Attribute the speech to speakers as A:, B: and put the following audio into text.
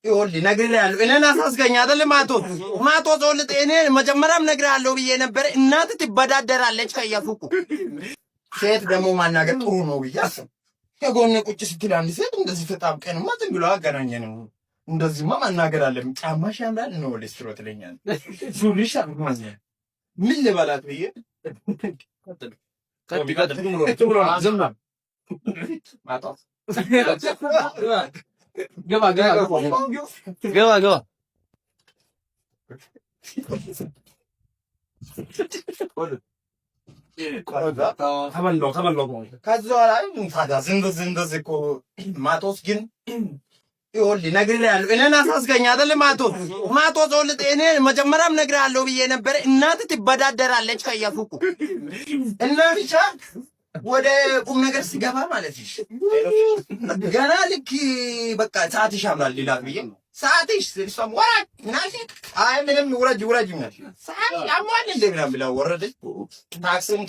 A: ይኸውልህ ነግሬሃለሁ። እኔን አሳስገኝ አይደል? ማቶስ ወልጥ እኔ መጀመሪያም ነግሬሃለሁ ብዬ ነበር። እናት ትበዳደራለች ከየሱቁ። ሴት ደግሞ ማናገር ጥሩ ነው ብዬ አስብ። ከጎን ቁጭ ስትል አንድ ሴት እንደዚህ ተጣብቀንማ ዝም ብሎ አገናኘንም። እንደዚህማ ማናገር አለም። ጫማሽ ያምራል ነው ለስትሮ ትለኛለህ። ሱሪሽ አምሮኝ ምን ልበላት ብዬ ዝም ነው ማጣት ገባ ተበላው ከዛ ላይ ታዲያ እንደዚህ እኮ ማቶስ ግን ይኸውልህ ነግሬሃለሁ። እኔን አሳስገኝ አይደል? ማቶስ ወልጥ እኔ መጀመሪያም ነግሬሃለሁ ብዬ ነበር። እናት ትበዳደራለች ከየሱቁ እና ብቻ ወደ ቁም ነገር ሲገባ ማለት ነው። ገና ልክ በቃ ሰዓትሽ ያምራል ሊላት ብዬ ሰዓትሽ እሷም ወራጅ ምናምን አይ ምንም ውረጅ ምናምን ሰዓት ያሟል እንደ ምናምን ብላ ወረደች። ታክሲም